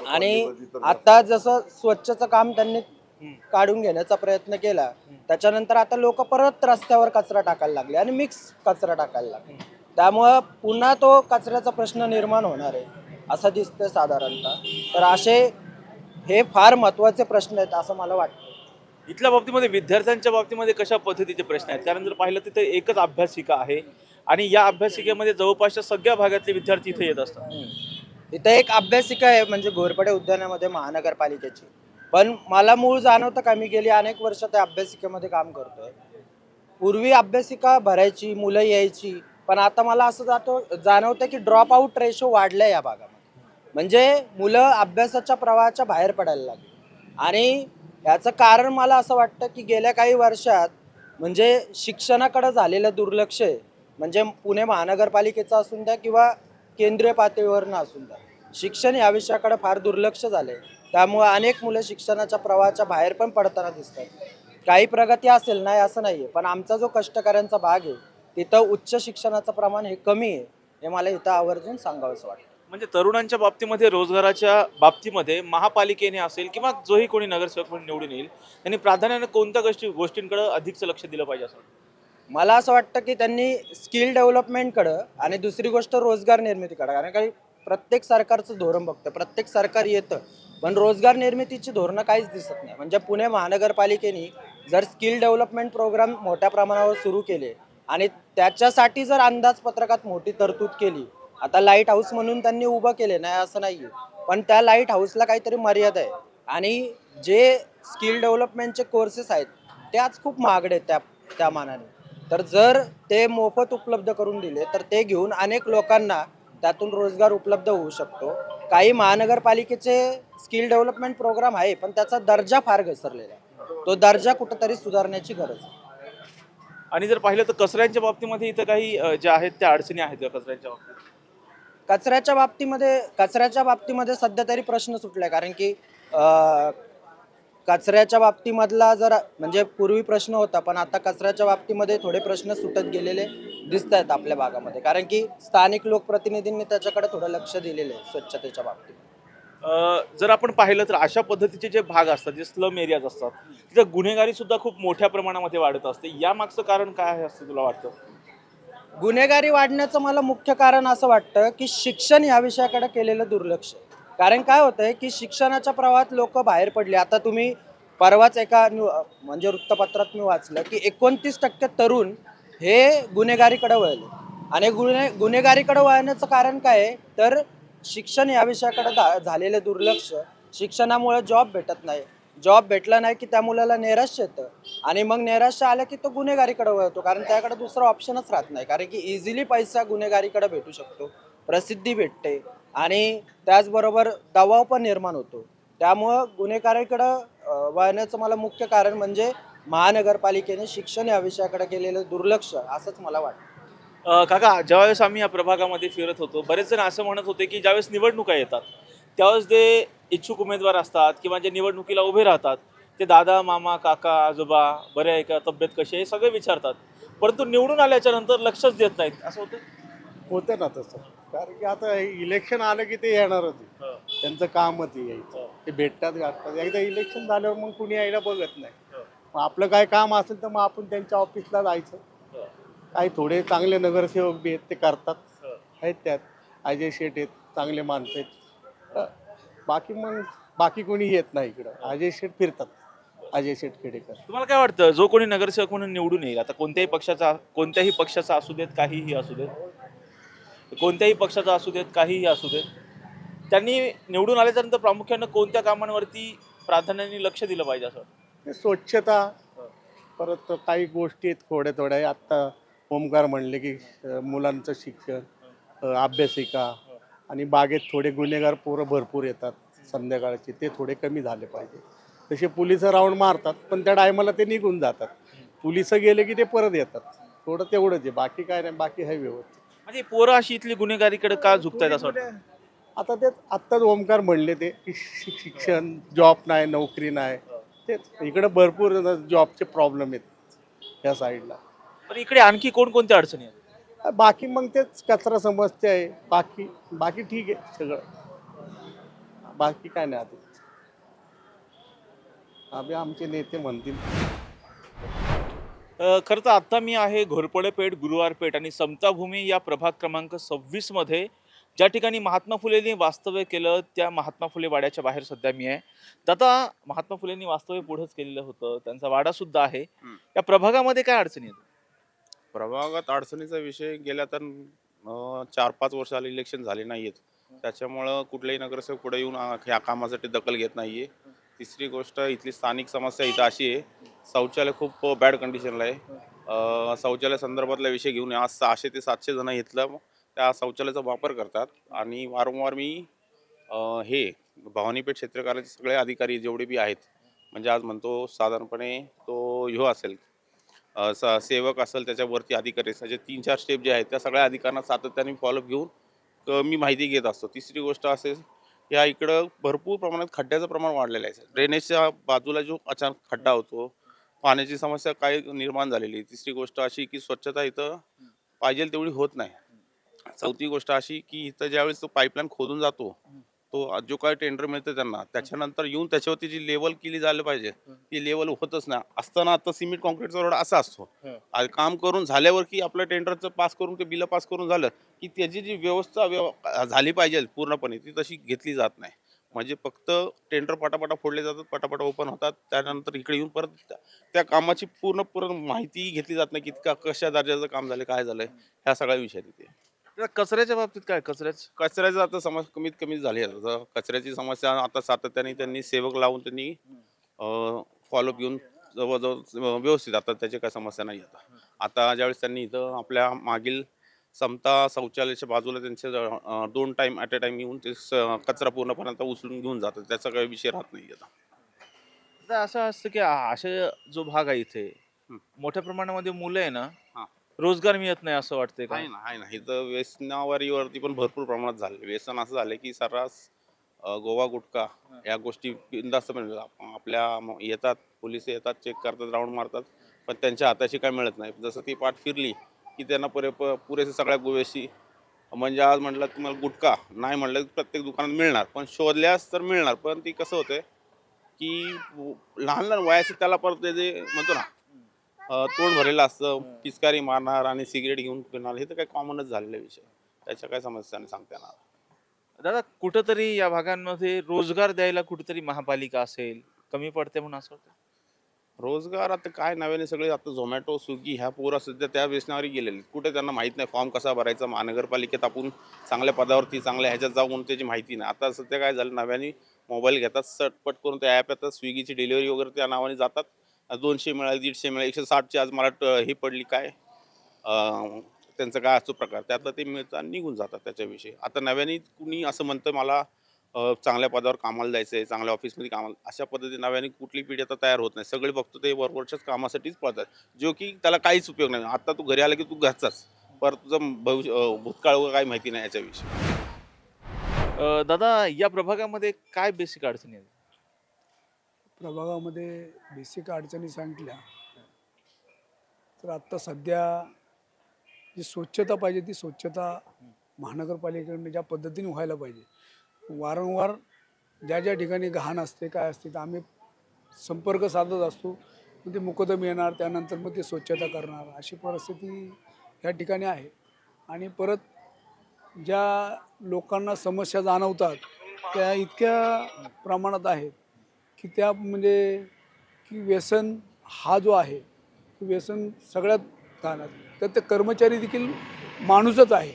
आणि आता जसं स्वच्छचं काम त्यांनी काढून घेण्याचा प्रयत्न केला, त्याच्यानंतर आता लोक परत रस्त्यावर कचरा टाकायला लागले आणि मिक्स कचरा टाकायला लागले. त्यामुळं पुन्हा तो कचऱ्याचा प्रश्न निर्माण होणार आहे असं दिसतंय साधारणतः. तर असे हे फार महत्त्वाचे प्रश्न आहेत असं मला वाटतं. इथल्या बाबतीमध्ये विद्यार्थ्यांच्या बाबतीमध्ये कशा पद्धतीचे प्रश्न आहेत? कारण जर पाहिलं तिथे एकच अभ्यासिका आहे आणि या अभ्यासिकेमध्ये जवळपासच्या सगळ्या भागातले विद्यार्थी इथे येत असतात. इथं एक अभ्यासिका आहे म्हणजे घोरपडे उद्यानामध्ये महानगरपालिकेची, पण मला मूळ जाणवतं का, मी गेली अनेक वर्ष त्या अभ्यासिकेमध्ये काम करतोय. पूर्वी अभ्यासिका भरायची, मुलं यायची, पण आता मला असं जाणवतं की ड्रॉप आऊट रेशो वाढलाय या भागामध्ये. म्हणजे मुलं अभ्यासाच्या प्रवाहाच्या बाहेर पडायला लागली. आणि याचं कारण मला असं वाटतं की गेल्या काही वर्षात म्हणजे शिक्षणाकडे झालेलं दुर्लक्ष आहे. म्हणजे पुणे महानगरपालिकेचं असून द्या किंवा केंद्रीय पातळीवरनं असून द्या, शिक्षण या विषयाकडे फार दुर्लक्ष झाले. त्यामुळे अनेक मुलं शिक्षणाच्या प्रवाहाच्या बाहेर पण पडताना दिसतात. काही प्रगती असेल, नाही असं नाहीये, पण आमचा जो कष्टकऱ्यांचा भाग आहे तिथं उच्च शिक्षणाचं प्रमाण हे कमी आहे, हे मला इथं आवर्जून सांगावंसं वाटतं. म्हणजे तरुणांच्या बाबतीमध्ये, रोजगाराच्या बाबतीमध्ये महापालिकेने असेल किंवा जोही कोणी नगरसेवक म्हणून निवडून येईल त्यांनी प्राधान्याने कोणत्या गोष्टींकडे अधिकचं लक्ष दिलं पाहिजे असं वाटतं? मला असं वाटतं की त्यांनी स्किल डेव्हलपमेंटकडं आणि दुसरी गोष्ट रोजगार निर्मितीकडं, कारण काही प्रत्येक सरकारचं धोरण बघतं, प्रत्येक सरकार येतं, पण रोजगार निर्मितीची धोरणं काहीच दिसत नाही. म्हणजे पुणे महानगरपालिकेने जर स्किल डेव्हलपमेंट प्रोग्राम मोठ्या प्रमाणावर सुरू केले आणि त्याच्यासाठी जर अंदाजपत्रकात मोठी तरतूद केली, आता लाईट हाऊस म्हणून त्यांनी उभं केले, नाही असं नाही आहे, पण त्या लाईट हाऊसला काहीतरी मर्यादा आहे. आणि जे स्किल डेव्हलपमेंटचे कोर्सेस आहेत ते आज खूप महागडे आहेत त्या मानाने. तर जर ते मोफत उपलब्ध करून दिले तर ते घेऊन अनेक लोकांना त्यातून रोजगार उपलब्ध होऊ शकतो. काही महानगरपालिकेचे स्किल डेव्हलपमेंट प्रोग्राम आहे, पण त्याचा दर्जा फार घसरलेला आहे. तो दर्जा कुठंतरी सुधारण्याची गरज आहे. आणि जर पाहिलं तर कचऱ्यांच्या बाबतीमध्ये इथं काही ज्या आहेत त्या अडचणी आहेत का कचऱ्यांच्या बाबतीत? कचऱ्याच्या बाबतीमध्ये सध्या तरी प्रश्न सुटलाय, कारण की कचऱ्याच्या बाबतीमधला जर म्हणजे पूर्वी प्रश्न होता, पण आता कचऱ्याच्या बाबतीमध्ये थोडे प्रश्न सुटत गेलेले दिसत आहेत आपल्या भागामध्ये, कारण की स्थानिक लोकप्रतिनिधींनी त्याच्याकडे थोडं लक्ष दिलेलं आहे स्वच्छतेच्या बाबतीत. जर आपण पाहिलं तर अशा पद्धतीचे जे भाग असतात, जे स्लम एरियाज असतात, तिथं गुन्हेगारी सुद्धा खूप मोठ्या प्रमाणामध्ये वाढत असते. यामागचं कारण काय आहे असं तुला वाटतं? गुन्हेगारी वाढण्याचं मला मुख्य कारण असं वाटतं की शिक्षण या विषयाकडे केलेलं दुर्लक्ष. कारण काय होतंय की शिक्षणाच्या प्रवाहात लोक बाहेर पडले. आता तुम्ही परवाच एका म्हणजे वृत्तपत्रात मी वाचलं की 29% तरुण हे गुन्हेगारीकडे वळले. आणि गुन्हेगारीकडे वळण्याचं कारण काय आहे, तर शिक्षण या विषयाकडे झालेलं दुर्लक्ष. शिक्षणामुळे जॉब भेटत नाही, जॉब भेटला नाही की त्या मुलाला नैराश्य येतं, आणि मग नैराश्य आलं की तो गुन्हेगारीकडे वळतो, कारण त्याकडे दुसरा ऑप्शनच राहत नाही. कारण की इझिली पैसा गुन्हेगारीकडे भेटू शकतो, प्रसिद्धी भेटते, आणि त्याचबरोबर दबाव पण निर्माण होतो. त्यामुळं गुन्हेगारीकडं वळण्याचं मला मुख्य कारण म्हणजे महानगरपालिकेने शिक्षण या विषयाकडे केलेलं दुर्लक्ष असंच मला वाटतं. काका, ज्यावेळेस आम्ही या प्रभागामध्ये फिरत होतो, बरेच जण असं म्हणत होते की ज्यावेळेस निवडणुका येतात त्यावेळेस जे इच्छुक उमेदवार असतात किंवा जे निवडणुकीला उभे राहतात ते दादा, मामा, काका, आजोबा, बरे आहे का, तब्येत कशी आहे, हे सगळे विचारतात, परंतु निवडून आल्याच्या नंतर लक्षच देत नाहीत. असं होतं ना तसं, कारण की आता इलेक्शन आलं की ते येणारच आहे. त्यांचं कामच आहे यायचं, ते भेटतात गाठतात. एकदा इलेक्शन झाल्यावर मग कुणी यायला बघत नाही. मग आपलं काय काम असेल तर मग आपण त्यांच्या ऑफिसला जायचं. काही थोडे चांगले नगरसेवक बी आहेत, ते करतात, आहेत त्यात अजय शेठ आहेत, चांगले माणसं आहेत. बाकी कोणी येत नाही इकडं. अजय शेठ फिरतात, अजय शेठ खेडेकर. तुम्हाला काय वाटतं, जो कोणी नगरसेवक म्हणून निवडून येईल, आता कोणत्याही पक्षाचा असू देत, काहीही असू देत, कोणत्याही पक्षाचा असू देत, काहीही असू देत, त्यांनी निवडून आल्यानंतर प्रामुख्यानं कोणत्या कामांवरती प्राधान्याने लक्ष दिलं पाहिजे असं वाटतं? स्वच्छता, परत काही गोष्टी आहेत थोड्या. आत्ता ओमकार म्हणले की मुलांचं शिक्षण, अभ्यासिका, आणि बागेत थोडे गुन्हेगार पोरं भरपूर येतात संध्याकाळचे, ते थोडे कमी झाले पाहिजे. तसे पोलिस राऊंड मारतात, पण त्या टायमाला ते निघून जातात. पोलिस गेले की ते परत येतात. थोडं तेवढंच आहे, बाकी काय नाही, बाकी आहे व्यवस्थित. म्हणजे पोरं अशी इथली गुन्हेगारीकडे का झुकतायत असं वाटतं? आता ते आत्ताच ओमकार म्हणले ते की शिक्षण, जॉब नाही, नोकरी नाही. तेच इकडं भरपूर जॉबचे प्रॉब्लेम आहेत या साईडला. पण इकडे आणखी कोणकोणत्या अडचणी आहेत? बाकी मग तेच कचरा समस्या आहे. बाकी ठीक आहे सगळं, बाकी काय नाही. आता आमचे नेते म्हणतील. खरं तर आता मी आहे घोरपडेपेठ, गुरुवारपेठ आणि समताभूमी या प्रभाग क्रमांक 26 मध्ये, ज्या ठिकाणी महात्मा फुलेंनी वास्तव्य केलं त्या महात्मा फुले वाड्याच्या बाहेर सध्या मी आहे. आता महात्मा फुलेंनी वास्तव्य पुढंच केलेलं होतं, त्यांचा वाडा सुद्धा आहे. या प्रभागामध्ये काय अडचणी आहेत? प्रभागात अडचणीचा विषय गेल्या तर 4-5 वर्ष आले इलेक्शन झाले नाहीयेत. त्याच्यामुळं कुठल्याही नगरसेवक पुढे येऊन ह्या कामासाठी दखल घेत नाहीये. तिसरी गोष्ट इथली स्थानिक समस्या इथं अशी आहे, शौचालय खूप बॅड कंडिशनला आहे. शौचालय संदर्भातला विषय घेऊन आज 600 ते 700 जण इथलं त्या शौचालयाचा वापर करतात आणि वारंवार मी हे भवानीपेठ क्षेत्र कार्यालयाचे सगळे अधिकारी जेवढे बी आहेत, म्हणजे आज म्हणतो साधारणपणे तो ह्यो असेल सेवक असेल, त्याच्यावरती अधिकारी म्हणजे 3-4 स्टेप जे आहेत त्या सगळ्या अधिकाऱ्यांना सातत्याने फॉलोअप घेऊन मी माहिती घेत असतो. तिसरी गोष्ट असेल, या इकडं भरपूर प्रमाणात खड्ड्याचं प्रमाण वाढलेलं आहे. ड्रेनेजच्या बाजूला जो अचानक खड्डा होतो, पाण्याची समस्या काय निर्माण झालेली आहे. तिसरी गोष्ट अशी की स्वच्छता इथं पाहिजे तेवढी होत नाही. चौथी गोष्ट अशी की इथं ज्यावेळेस तो पाईपलाईन खोदून जातो, तो जो काय टेंडर मिळतं त्यांना, त्याच्यानंतर येऊन त्याच्यावरती जी लेवल केली झाली पाहिजे ती लेवल होतच नाही. असताना आता सिमेंट कॉन्क्रीटचा रोड असा असतो, काम करून झाल्यावर की आपलं टेंडरचं पास करून ते बिलं पास करून झालं की त्याची जी व्यवस्था झाली पाहिजे पूर्णपणे ती तशी घेतली जात नाही. म्हणजे फक्त टेंडर पटापटा फोडले जातात, पटापटा ओपन होतात, त्यानंतर इकडे येऊन परत त्या कामाची पूर्ण माहिती घेतली जात नाही की कशा दर्जाचं काम झालं, काय झालंय, ह्या सगळ्या विषय तिथे. तर कचऱ्याच्या बाबतीत काय कचऱ्याचं आता समस्या कमीत कमी झाली आहे. आता कचऱ्याची समस्या आता सातत्याने त्यांनी सेवक लावून त्यांनी फॉलोअप घेऊन जवळजवळ व्यवस्थित आता त्याची काय समस्या नाही. आता ज्यावेळेस त्यांनी इथं आपल्या मागील समता शौचालयाच्या बाजूला त्यांचे 2 टाईम ॲट अ टाईम येऊन ते कचरा पूर्णपणे उचलून घेऊन जातात, त्याचा काही विषय राहत नाही आता. तर असं असतं की असे जो भाग आहे इथे मोठ्या प्रमाणामध्ये मुलं आहे ना, रोजगार मिळत नाही असं वाटतंय का? आहे ना इथं व्यसनावरीवरती पण भरपूर प्रमाणात झाले. व्यसन असं झालं की सर्रास गोवा गुटखा या गोष्टी बिनधास्त आपल्या येतात, पोलिस येतात, चेक करतात, राऊंड मारतात, पण त्यांच्या हाताशी काय मिळत नाही. जसं ती पाठ फिरली की त्यांना पुरेसे सगळ्या गोष्टी, म्हणजे आज म्हटलं तुम्हाला गुटखा नाही म्हटलं प्रत्येक दुकानात मिळणार, पण शोधल्यास तर मिळणार. पण ती कसं होतंय की लहान लहान वयाचे त्याला परत ते जे म्हणतो ना तोंड भरलेलं असतं, पिचकारी मारणार आणि सिगरेट घेऊन पिणार, हे तर काही कॉमनच झालेला विषय. त्याच्या काय समस्या नाही सांगता येणार. दादा कुठंतरी या भागांमध्ये रोजगार द्यायला कुठेतरी महापालिका असेल, कमी पडते म्हणून असं वाटतं? रोजगार आता काय नव्याने सगळे आता झोमॅटो, स्विगी ह्या पोरं सध्या त्या व्यसनावरी गेलेले. कुठे त्यांना माहीत नाही फॉर्म कसा भरायचा. महानगरपालिकेत आपण चांगल्या पदावरती चांगल्या ह्याच्यात जाऊन त्याची माहिती नाही. आता सध्या काय झालं, नव्याने मोबाईल घेतात, सटपट करून त्या ॲप येतात, स्विगीची डिलिव्हरी वगैरे त्या नावाने जातात. 200 मिळाले, 150 मिळाले, 160ची आज मला ही पडली काय त्यांचं काय असतो प्रकार, त्यातलं ते मिळतं आणि निघून जातात त्याच्याविषयी. आता नव्याने कुणी असं म्हणतं मला चांगल्या पदावर कामाला जायचं आहे, चांगल्या ऑफिसमध्ये कामाला, अशा पद्धतीने नव्याने कुठली पिढी आता तयार होत नाही. सगळे फक्त ते वरवरच्याच कामासाठीच पळतात, जो की त्याला काहीच उपयोग नाही. आता तू घरी आला की तू घरचाच, परत तुझं भूतकाळ वगैरे काही माहिती नाही याच्याविषयी. दादा या प्रभागामध्ये काय बेसिक अडचणी आहेत? प्रभागामध्ये बेसिक अडचणी सांगितल्या तर आत्ता सध्या जी स्वच्छता पाहिजे ती स्वच्छता महानगरपालिकेकडून ज्या पद्धतीने व्हायला पाहिजे, वारंवार ज्या ज्या ठिकाणी घाण असते काय असते तर आम्ही संपर्क साधत असतो. मग ते मुकदम येणार, त्यानंतर मग ते स्वच्छता करणार, अशी परिस्थिती या ठिकाणी आहे. आणि परत ज्या लोकांना समस्या जाणवतात त्या इतक्या प्रमाणात आहेत की त्या म्हणजे की व्यसन हा जो आहे व्यसन सगळ्यात घाण आहे. तर ते कर्मचारी देखील माणूसच आहे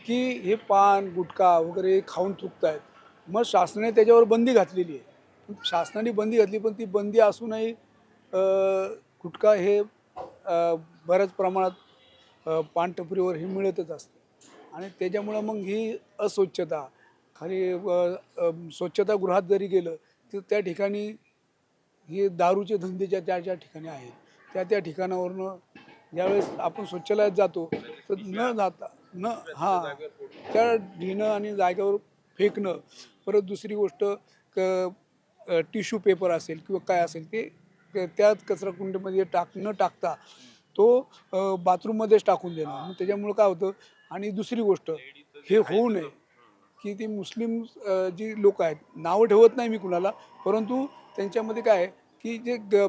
की हे पान गुटखा वगैरे खाऊन थुकत आहेत. मग शासनाने त्याच्यावर बंदी घातलेली आहे. शासनाने बंदी घातली, पण ती बंदी असूनही गुटखा हे बऱ्याच प्रमाणात पानटपरीवर हे मिळतच असतं. आणि त्याच्यामुळं मग ही अस्वच्छता खाली स्वच्छतागृहात जरी गेलं तर त्या ठिकाणी हे दारूचे धंदे ज्या ज्या ठिकाणी आहेत त्या ठिकाणावरनं ज्यावेळेस आपण स्वच्छालयात जातो तर न जाता त्या घेणं आणि जागेवर फेकणं. परत दुसरी गोष्ट टिश्यू पेपर असेल किंवा काय असेल ते त्याच कचराकुंडीमध्ये न टाकता तो बाथरूममध्येच टाकून देणं. मग त्याच्यामुळं काय होतं. आणि दुसरी गोष्ट हे होऊ नये की ती मुस्लिम जी लोक आहेत, नावं ठेवत नाही मी कुणाला, परंतु त्यांच्यामध्ये काय आहे की जे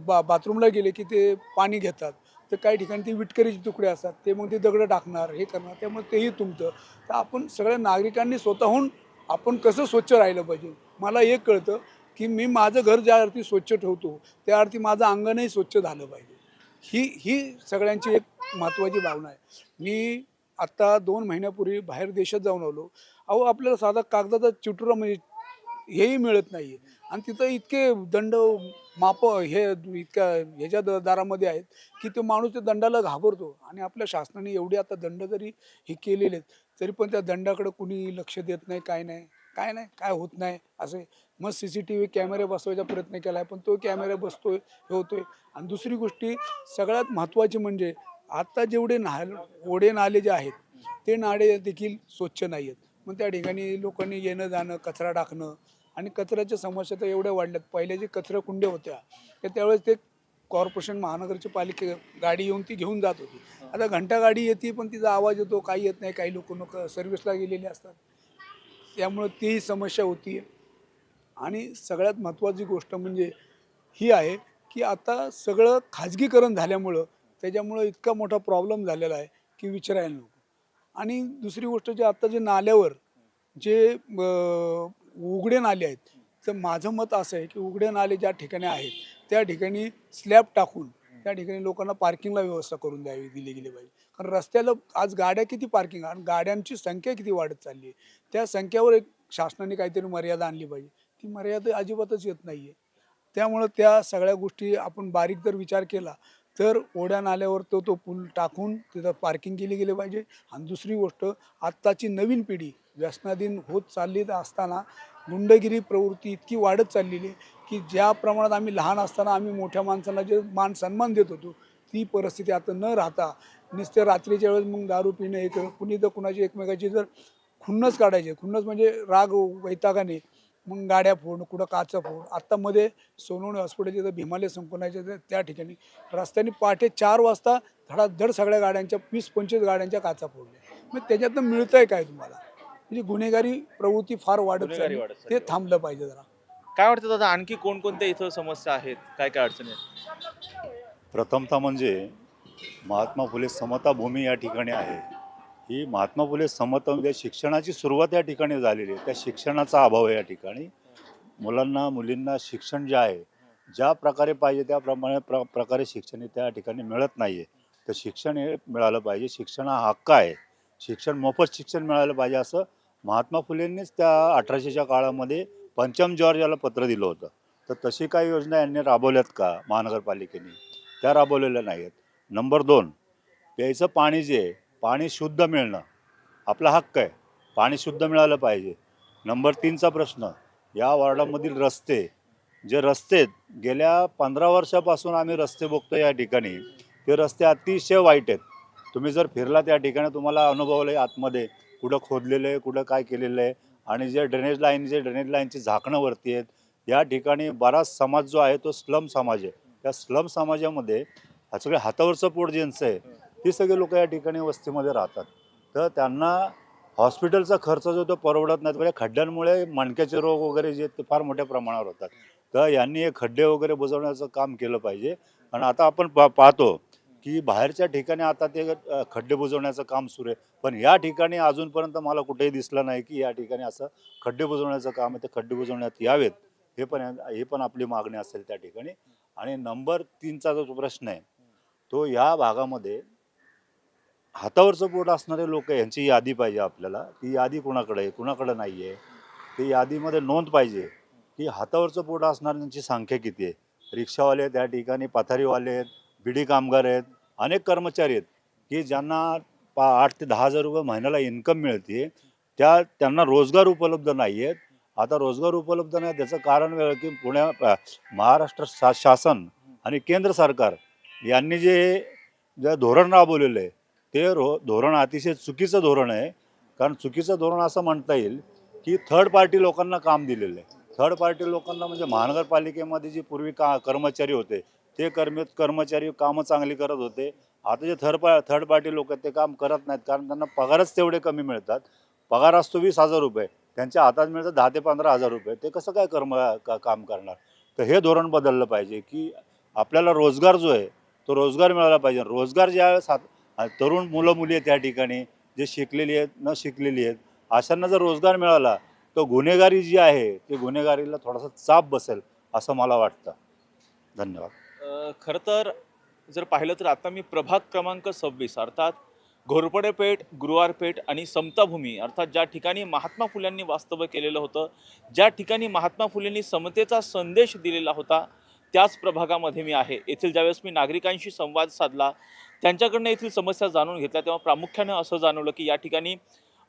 बाथरूमला गेले की ते पाणी घेतात तर काही ठिकाणी ते विटकरीचे तुकडे असतात, ते मग ते दगडं टाकणार हे करणार, त्यामुळे तेही तुमचं. तर आपण सगळ्या नागरिकांनी स्वतःहून आपण कसं स्वच्छ राहिलं पाहिजे. मला एक कळतं की मी माझं घर ज्या अर्थी स्वच्छ ठेवतो त्या अर्थी माझं अंगणही स्वच्छ झालं पाहिजे. ही सगळ्यांची एक महत्त्वाची भावना आहे. मी आत्ता 2 महिन्यापूर्वी बाहेर देशात जाऊन आलो. आपल्याला साधा कागदाचा चिटुरा म्हणजे हेही मिळत नाही आहे. आणि तिथं इतके दंड माप हे इतक्या ह्याच्या दारामध्ये आहेत की तो माणूस त्या दंडाला घाबरतो. आणि आपल्या शासनाने एवढे आता दंड जरी हे केलेले आहेत तरी पण त्या दंडाकडे कुणी लक्ष देत नाही, काय नाही काय होत नाही असे. मग CCTV कॅमेरे बसवायचा प्रयत्न केला आहे पण तो कॅमेरा बसतोय हे होतोय. आणि दुसरी गोष्टी सगळ्यात महत्त्वाची म्हणजे आता जेवढे ओढे नाले जे आहेत ते नाले देखील स्वच्छ नाही आहेत. मग त्या ठिकाणी लोकांनी येणं जाणं, कचरा टाकणं आणि कचऱ्याच्या समस्या तर एवढ्या वाढल्यात. पहिले जे कचरा कुंड्या होत्या तर त्यावेळेस ते कॉर्पोरेशन महानगरची पालिके गाडी येऊन ती घेऊन जात होती. आता घंटा गाडी येते पण तिचा आवाज येतो, काही येत नाही. काही लोक सर्व्हिसला गेलेले असतात, त्यामुळं तीही समस्या होती. आणि सगळ्यात महत्त्वाची गोष्ट म्हणजे ही आहे की आता सगळं खाजगीकरण झाल्यामुळं त्याच्यामुळं इतका मोठा प्रॉब्लेम झालेला आहे की विचारायला नको. आणि दुसरी गोष्ट जे आता जे नाल्यावर जे उघडे नाले आहेत तर माझं मत असं आहे की उघडे नाले ज्या ठिकाणी आहेत त्या ठिकाणी स्लॅब टाकून त्या ठिकाणी लोकांना पार्किंगला व्यवस्था करून दिली गेली पाहिजे. कारण रस्त्याला आज गाड्या किती पार्किंग आणि गाड्यांची संख्या किती वाढत चालली आहे. त्या संख्येवर एक शासनाने काहीतरी मर्यादा आणली पाहिजे. ती मर्यादा अजिबातच येत नाही आहे. त्यामुळं त्या सगळ्या गोष्टी आपण बारीक जर विचार केला तर ओढ्या नाल्यावर तो पूल टाकून तिथं पार्किंग केली गेली पाहिजे. आणि दुसरी गोष्ट आत्ताची नवीन पिढी व्यसनाधीन होत चालली असताना गुंडगिरी प्रवृत्ती इतकी वाढत चाललेली आहे की ज्या प्रमाणात आम्ही लहान असताना आम्ही मोठ्या माणसांना जे मान सन्मान देत होतो ती परिस्थिती आता न राहता नुसत्या रात्रीच्या वेळेस मग दारू पिणं हे कुणी तर कुणाची एकमेकाची जर खुन्नस काढायचे, खुन्नस म्हणजे राग वैतागाने मग गाड्या फोड, कुठं काचा फोड. आत्ता मध्ये सोनवणे हॉस्पिटलच्या तर भीमालय संकुलाच्या त्या ठिकाणी रस्त्याने पहाटे 4 वाजता धडाधड सगळ्या गाड्यांच्या 20-25 गाड्यांच्या काचा फोडल्या. मग त्याच्यातनं मिळतंय काय तुम्हाला? म्हणजे गुन्हेगारी प्रवृत्ती फार वाढत चालली, ते थांबलं पाहिजे जरा. काय वाटतं दादा, आणखी कोणकोणत्या इथं समस्या आहेत, काय काय अडचणी आहेत? प्रथमतः म्हणजे महात्मा फुले समता भूमी या ठिकाणी आहे. ही महात्मा फुले समता म्हणजे शिक्षणाची सुरुवात या ठिकाणी झालेली आहे. त्या शिक्षणाचा अभाव आहे या ठिकाणी. मुलांना मुलींना शिक्षण जे आहे ज्या प्रकारे पाहिजे त्या प्रकारे शिक्षण त्या ठिकाणी मिळत नाही आहे. तर शिक्षण हे मिळालं पाहिजे. शिक्षण हा हक्क आहे. शिक्षण मोफत शिक्षण मिळालं पाहिजे असं महात्मा फुलेंनीच त्या 1800च्या काळामध्ये पंचम जॉर्ज पत्र दिलं होतं. तर तशी काही योजना यांनी राबवल्यात का महानगरपालिकेने? त्या राबवलेल्या नाही आहेत. नंबर 2, प्यायचं पाणी जे आहे पाणी शुद्ध मिळणं आपला हक्क आहे. पाणी शुद्ध मिळालं पाहिजे. नंबर 3चा प्रश्न, या वॉर्डामधील रस्ते जे रस्ते गेल्या 15 वर्षापासून आम्ही रस्ते बघतो या ठिकाणी, ते रस्ते अतिशय वाईट आहेत. तुम्ही जर फिरला त्या ठिकाणी तुम्हाला अनुभवलं आहे आतमध्ये कुठं खोदलेलं आहे, कुठं काय केलेलं आहे. आणि जे ड्रेनेज लाईनची झाकणं वरती आहेत. या ठिकाणी बराच समाज जो आहे तो स्लम समाज आहे. त्या स्लम समाजामध्ये सगळे हातावरचं पोट ज्यांचं आहे ती सगळे लोक या ठिकाणी वस्तीमध्ये राहतात. तर त्यांना हॉस्पिटलचा खर्च जो तो परवडत नाही. म्हणजे खड्ड्यांमुळे मणक्याचे रोग वगैरे जे ते फार मोठ्या प्रमाणावर होतात. तर यांनी हे खड्डे वगैरे बुजवण्याचं काम केलं पाहिजे. आणि आता आपण पाहतो की बाहेरच्या ठिकाणी आता ते खड्डे बुजवण्याचं काम सुरू आहे. पण या ठिकाणी अजूनपर्यंत मला कुठेही दिसलं नाही की या ठिकाणी असं खड्डे बुजवण्याचं काम आहे. ते खड्डे बुजवण्यात यावेत हे पण आपली मागणी असेल त्या ठिकाणी. आणि नंबर 3चा जो प्रश्न आहे तो या भागामध्ये हातावरचं पोट असणारे लोक यांची यादी पाहिजे आपल्याला. ती यादी कुणाकडे आहे, कुणाकडे नाही आहे, ती यादीमध्ये नोंद पाहिजे की हातावरचं पोट असणाऱ्यांची संख्या किती आहे. रिक्षावाले त्या ठिकाणी, पथारीवाले आहेत, बिडी कामगार आहेत, अनेक कर्मचारी आहेत की ज्यांना 8 ते 10 हजार रुपये महिन्याला इन्कम मिळते. त्यांना रोजगार उपलब्ध नाही आहेत. आता रोजगार उपलब्ध नाही त्याचं कारण वेगळं की महाराष्ट्र शासन आणि केंद्र सरकार यांनी जे धोरण राबवलेलं आहे ते धोरण अतिशय चुकीचं धोरण आहे. कारण चुकीचं धोरण असं म्हणता येईल की थर्ड पार्टी लोकांना काम दिलेलं आहे. थर्ड पार्टी लोकांना म्हणजे महानगरपालिकेमध्ये जे पूर्वी कर्मचारी होते ते कर्मचारी कामं चांगली करत होते. आता जे थर्ड पार्टी लोक आहेत ते काम करत नाहीत कारण त्यांना पगारच तेवढे कमी मिळतात. पगार असतो 20,000 रुपये, त्यांच्या हातात मिळतात 10 ते 15,000 रुपये. ते कसं काय काम करणार? तर हे धोरण बदललं पाहिजे की आपल्याला रोजगार जो आहे तो रोजगार मिळाला पाहिजे. रोजगार ज्यावेळेस तरुण मुलं मुली आहेत त्या ठिकाणी जे शिकलेली आहेत न शिकलेली आहेत अशांना जर रोजगार मिळाला तर गुन्हेगारी जी आहे ते गुन्हेगारीला थोडासा चाप बसेल असं मला वाटतं. धन्यवाद. खरं तर जर पाहिलं तर आता मी प्रभाग क्रमांक 26 अर्थात घोरपडेपेठ, गुरुवारपेठ आणि समताभूमी अर्थात ज्या ठिकाणी महात्मा फुल्यांनी वास्तव्य केलेलं होतं, ज्या ठिकाणी महात्मा फुलेंनी समतेचा संदेश दिलेला होता, त्याच प्रभागामध्ये मी आहे. येथील ज्यावेळेस मी नागरिकांशी संवाद साधला, त्यांच्याकडनं येथील समस्या जाणून घेतल्या, तेव्हा प्रामुख्याने असं जाणवलं की या ठिकाणी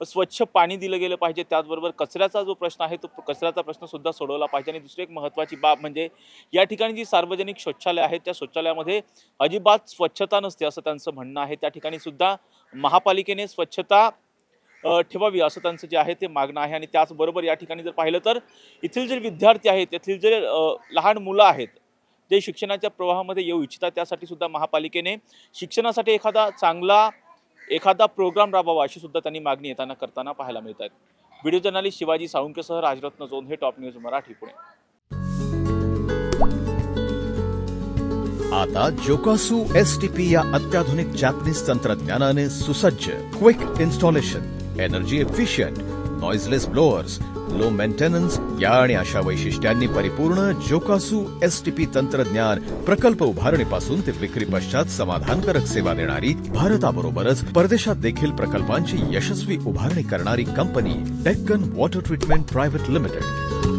स्वच्छ पाणी दिलं गेलं पाहिजे, त्याचबरोबर कचऱ्याचा जो प्रश्न आहे तो कचऱ्याचा प्रश्नसुद्धा सोडवला पाहिजे. आणि दुसरी एक महत्त्वाची बाब म्हणजे या ठिकाणी जी सार्वजनिक शौचालय आहेत त्या शौचालयामध्ये अजिबात स्वच्छता नसते असं त्यांचं म्हणणं आहे. त्या ठिकाणी सुद्धा महापालिकेने स्वच्छता ठेवावी असं त्यांचं जे आहे ते मागणं आहे. आणि त्याचबरोबर या ठिकाणी जर पाहिलं तर येथील जे विद्यार्थी आहेत, येथील जे लहान मुलं आहेत जे शिक्षणाच्या प्रवाहामध्ये येऊ इच्छितात, त्यासाठी सुद्धा महापालिकेने शिक्षणासाठी एखादा प्रोग्राम राबवावा अशी सुद्धा त्यांनी मागणी येताना करताना पाहायला मिळत आहेत. व्हिडिओ जर्नलिस्ट शिवाजी साळुंकेसह राजरत्न झोन, हे टॉप न्यूज मराठी, पुणे. आता जोकासू STP या अत्याधुनिक जॅपनीज तंत्रज्ञानाने सुसज्ज, quick installation, energy efficient, noiseless blowers, low maintenance या आणि अशा वैशिष्ट्यांनी परिपूर्ण जोकासू STP तंत्रज्ञान प्रकल्प उभारणीपासून ते विक्री पश्चात समाधानकारक सेवा देणारी, भारताबरोबरच परदेशात देखील प्रकल्पांची यशस्वी उभारणी करणारी company Deccan water treatment private limited.